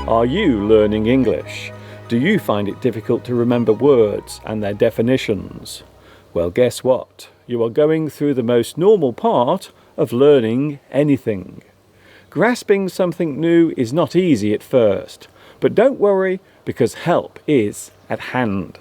Are you learning English? Do you find it difficult to remember words and their definitions? Well, guess what? You are going through the most normal part of learning anything. Grasping something new is not easy at first, but don't worry because help is at hand.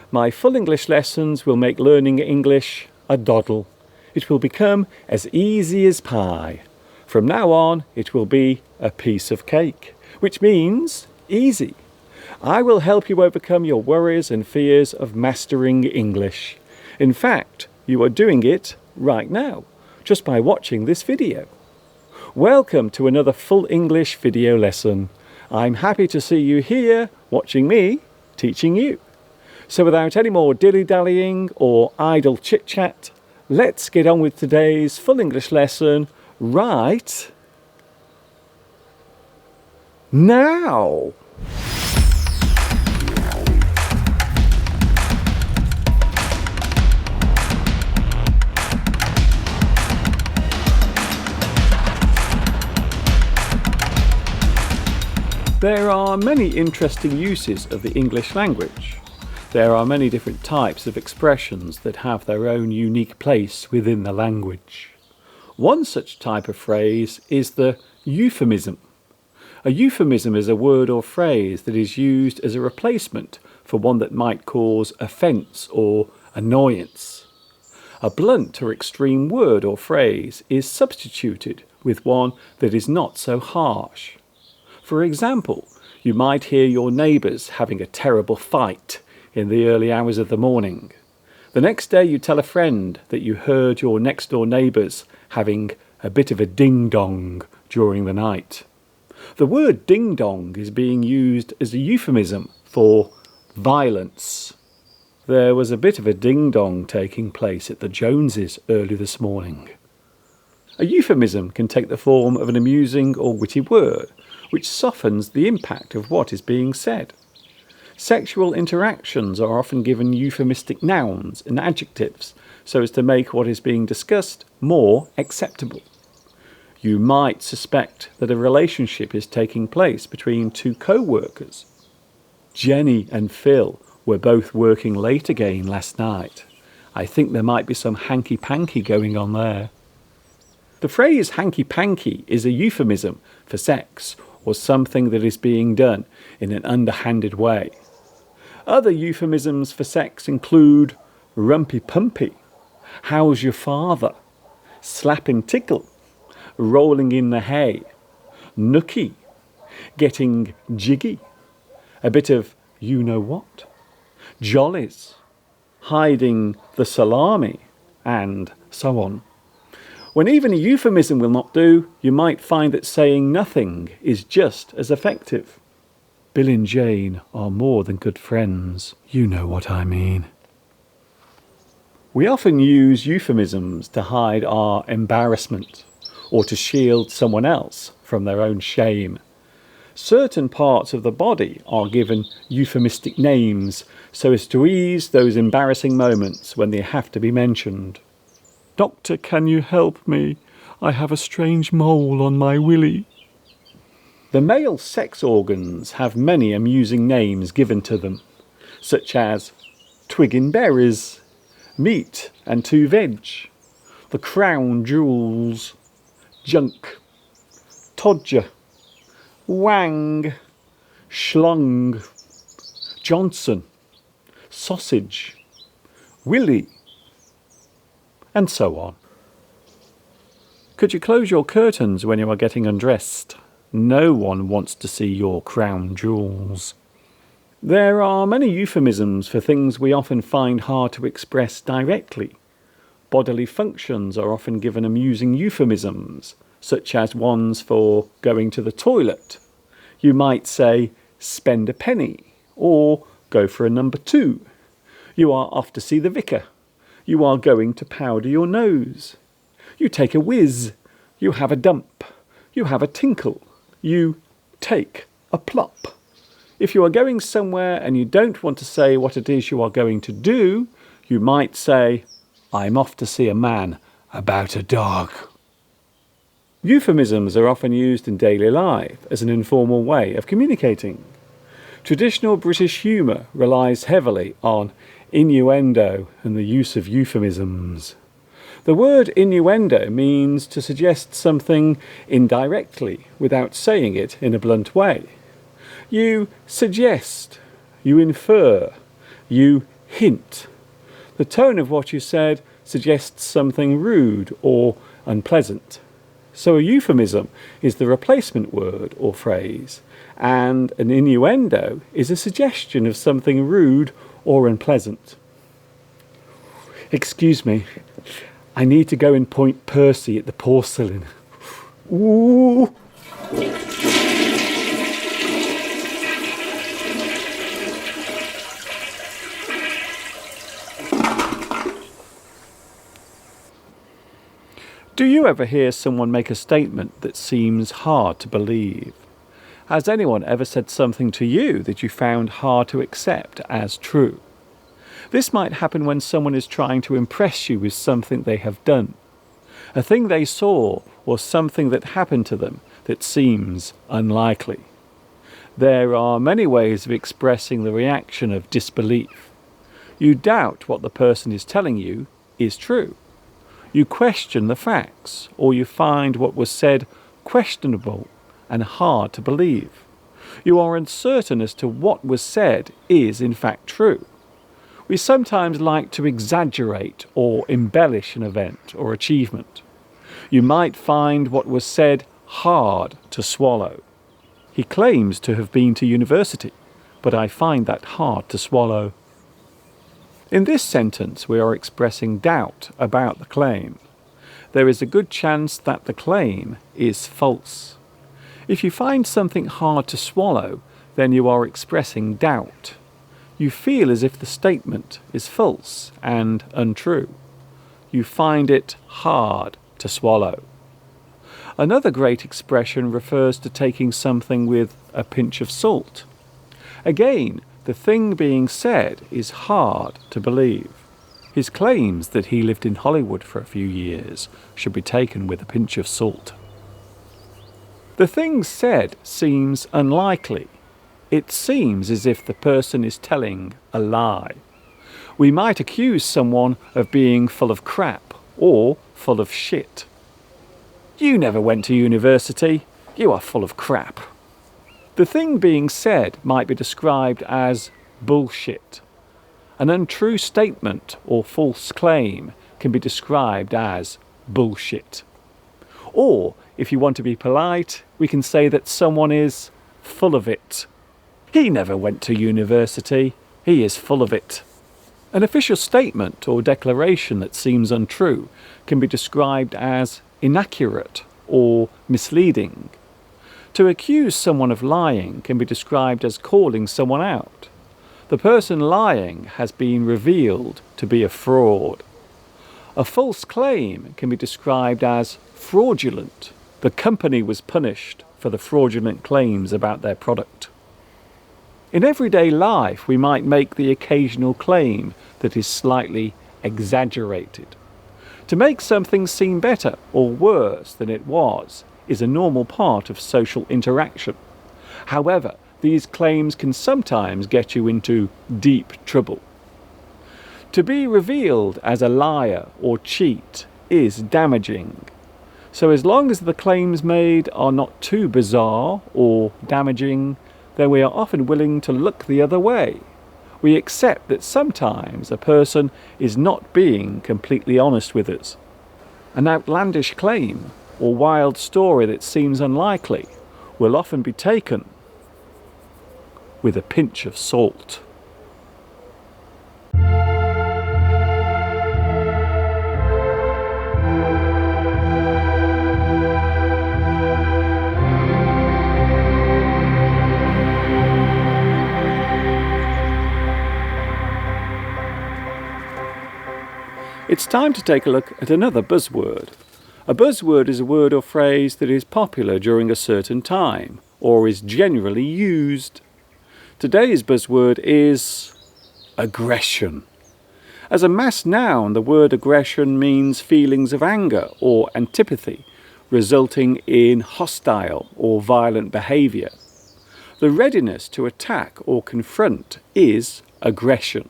My full English lessons will make learning English a doddle. It will become as easy as pie. From now on, it will be a piece of cake, which means easy. I will help you overcome your worries and fears of mastering English. In fact, you are doing it right now, just by watching this video. Welcome to another full English video lesson. I'm happy to see you here, watching me, teaching you. So without any more dilly-dallying or idle chit-chat, let's get on with today's full English lesson right now. There are many interesting uses of the English language. There are many different types of expressions that have their own unique place within the language. One such type of phrase is the euphemism. A euphemism is a word or phrase that is used as a replacement for one that might cause offence or annoyance. A blunt or extreme word or phrase is substituted with one that is not so harsh. For example, you might hear your neighbours having a terrible fight in the early hours of the morning. The next day you tell a friend that you heard your next door neighbours having a bit of a ding-dong during the night. The word ding-dong is being used as a euphemism for violence. There was a bit of a ding-dong taking place at the Joneses early this morning. A euphemism can take the form of an amusing or witty word, which softens the impact of what is being said. Sexual interactions are often given euphemistic nouns and adjectives so as to make what is being discussed more acceptable. You might suspect that a relationship is taking place between two co-workers. Jenny and Phil were both working late again last night. I think there might be some hanky-panky going on there. The phrase hanky-panky is a euphemism for sex or something that is being done in an underhanded way. Other euphemisms for sex include rumpy-pumpy, how's your father, slapping tickle, rolling in the hay, nookie, getting jiggy, a bit of you-know-what, jollies, hiding the salami, and so on. When even a euphemism will not do, you might find that saying nothing is just as effective. Bill and Jane are more than good friends. You know what I mean. We often use euphemisms to hide our embarrassment or to shield someone else from their own shame. Certain parts of the body are given euphemistic names so as to ease those embarrassing moments when they have to be mentioned. Doctor, can you help me? I have a strange mole on my willy. The male sex organs have many amusing names given to them, such as twiggin' berries, meat and two veg, the crown jewels, junk, todger, wang, schlong, Johnson, sausage, willy, and so on. Could you close your curtains when you are getting undressed? No one wants to see your crown jewels. There are many euphemisms for things we often find hard to express directly. Bodily functions are often given amusing euphemisms, such as ones for going to the toilet. You might say, spend a penny, or go for a number 2. You are off to see the vicar. You are going to powder your nose. You take a whiz. You have a dump. You have a tinkle. You take a plop. If you are going somewhere and you don't want to say what it is you are going to do, you might say, I'm off to see a man about a dog. Euphemisms are often used in daily life as an informal way of communicating. Traditional British humour relies heavily on innuendo and the use of euphemisms. The word innuendo means to suggest something indirectly without saying it in a blunt way. You suggest, you infer, you hint. The tone of what you said suggests something rude or unpleasant. So a euphemism is the replacement word or phrase, and an innuendo is a suggestion of something rude or unpleasant. Excuse me, I need to go and point Percy at the porcelain. Ooh! Do you ever hear someone make a statement that seems hard to believe? Has anyone ever said something to you that you found hard to accept as true? This might happen when someone is trying to impress you with something they have done, a thing they saw or something that happened to them that seems unlikely. There are many ways of expressing the reaction of disbelief. You doubt what the person is telling you is true. You question the facts, or you find what was said questionable and hard to believe. You are uncertain as to what was said is in fact true. We sometimes like to exaggerate or embellish an event or achievement. You might find what was said hard to swallow. He claims to have been to university, but I find that hard to swallow. In this sentence, we are expressing doubt about the claim. There is a good chance that the claim is false. If you find something hard to swallow, then you are expressing doubt. You feel as if the statement is false and untrue. You find it hard to swallow. Another great expression refers to taking something with a pinch of salt. Again, the thing being said is hard to believe. His claims that he lived in Hollywood for a few years should be taken with a pinch of salt. The thing said seems unlikely. It seems as if the person is telling a lie. We might accuse someone of being full of crap or full of shit. You never went to university. You are full of crap. The thing being said might be described as bullshit. An untrue statement or false claim can be described as bullshit. Or, if you want to be polite, we can say that someone is full of it. He never went to university. He is full of it. An official statement or declaration that seems untrue can be described as inaccurate or misleading. To accuse someone of lying can be described as calling someone out. The person lying has been revealed to be a fraud. A false claim can be described as fraudulent. The company was punished for the fraudulent claims about their product. In everyday life, we might make the occasional claim that is slightly exaggerated. To make something seem better or worse than it was is a normal part of social interaction. However, these claims can sometimes get you into deep trouble. To be revealed as a liar or cheat is damaging. So as long as the claims made are not too bizarre or damaging, then we are often willing to look the other way. We accept that sometimes a person is not being completely honest with us. An outlandish claim or wild story that seems unlikely will often be taken with a pinch of salt. It's time to take a look at another buzzword. A buzzword is a word or phrase that is popular during a certain time or is generally used. Today's buzzword is aggression. As a mass noun, the word aggression means feelings of anger or antipathy, resulting in hostile or violent behaviour. The readiness to attack or confront is aggression.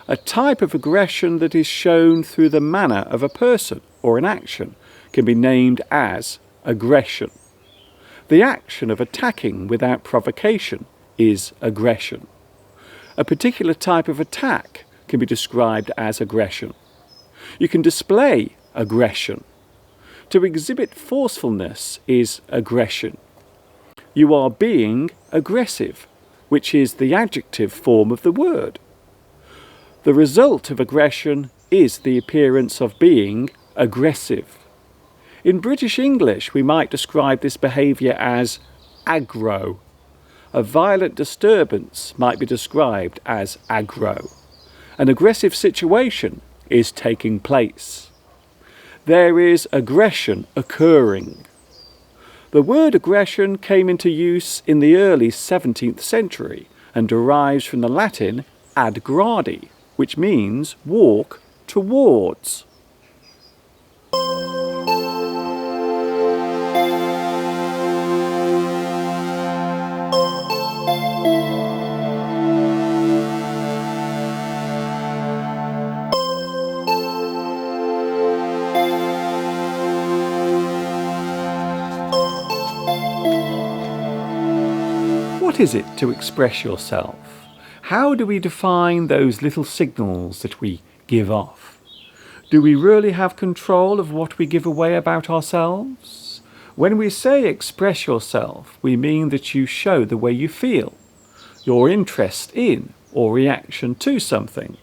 A type of aggression that is shown through the manner of a person or an action can be named as aggression. The action of attacking without provocation is aggression. A particular type of attack can be described as aggression. You can display aggression. To exhibit forcefulness is aggression. You are being aggressive, which is the adjective form of the word. The result of aggression is the appearance of being aggressive. In British English, we might describe this behaviour as aggro. A violent disturbance might be described as aggro. An aggressive situation is taking place. There is aggression occurring. The word aggression came into use in the early 17th century and derives from the Latin ad gradi, which means walk towards. What is it to express yourself? How do we define those little signals that we give off? Do we really have control of what we give away about ourselves? When we say express yourself, we mean that you show the way you feel, your interest in or reaction to something.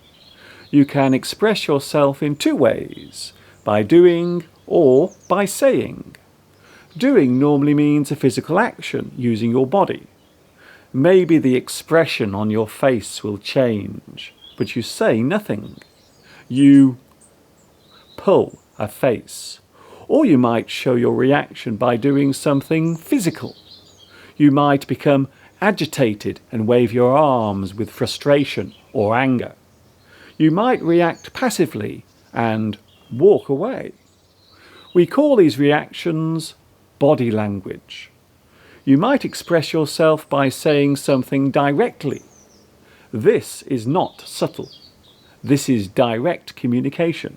You can express yourself in two ways, by doing or by saying. Doing normally means a physical action using your body. Maybe the expression on your face will change, but you say nothing. You pull a face. Or you might show your reaction by doing something physical. You might become agitated and wave your arms with frustration or anger. You might react passively and walk away. We call these reactions body language. You might express yourself by saying something directly. This is not subtle. This is direct communication.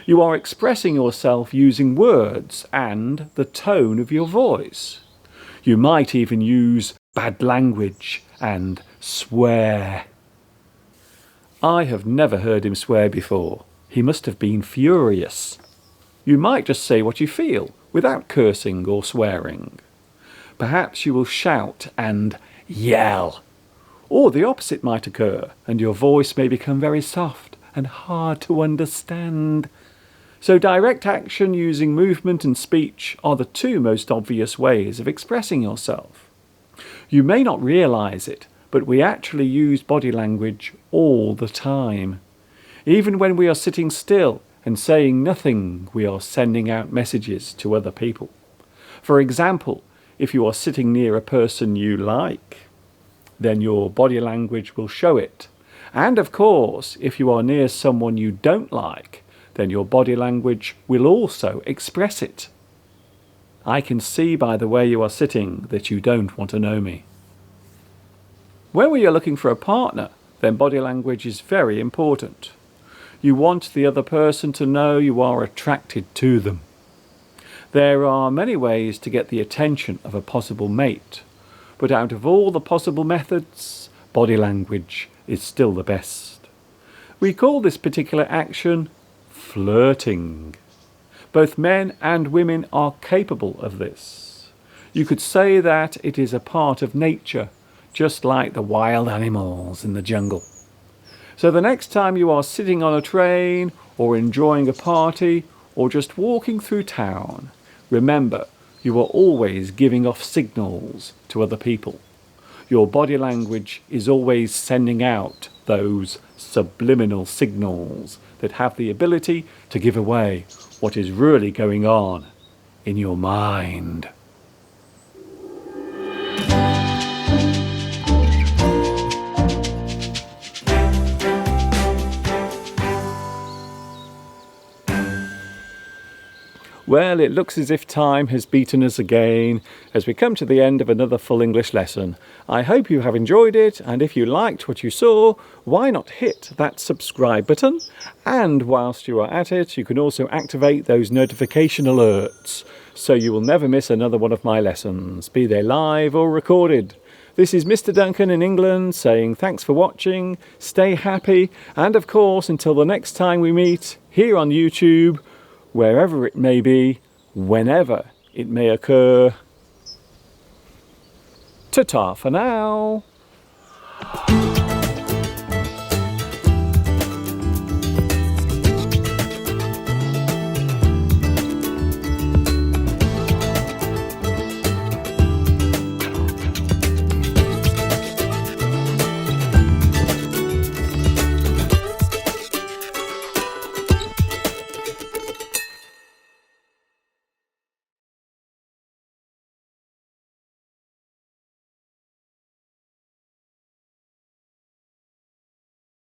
You are expressing yourself using words and the tone of your voice. You might even use bad language and swear. I have never heard him swear before. He must have been furious. You might just say what you feel without cursing or swearing. Perhaps you will shout and yell. Or the opposite might occur, and your voice may become very soft and hard to understand. So direct action using movement and speech are the two most obvious ways of expressing yourself. You may not realize it, but we actually use body language all the time. Even when we are sitting still and saying nothing, we are sending out messages to other people. For example, if you are sitting near a person you like, then your body language will show it. And of course, if you are near someone you don't like, then your body language will also express it. I can see by the way you are sitting that you don't want to know me. When we are looking for a partner, then body language is very important. You want the other person to know you are attracted to them. There are many ways to get the attention of a possible mate, but out of all the possible methods, body language is still the best. We call this particular action flirting. Both men and women are capable of this. You could say that it is a part of nature, just like the wild animals in the jungle. So the next time you are sitting on a train or enjoying a party or just walking through town, remember, you are always giving off signals to other people. Your body language is always sending out those subliminal signals that have the ability to give away what is really going on in your mind. Well, it looks as if time has beaten us again as we come to the end of another full English lesson. I hope you have enjoyed it, and if you liked what you saw, why not hit that subscribe button? And whilst you are at it, you can also activate those notification alerts so you will never miss another one of my lessons, be they live or recorded. This is Mr. Duncan in England saying thanks for watching, stay happy, and of course, until the next time we meet here on YouTube, wherever it may be, whenever it may occur, ta-ta for now.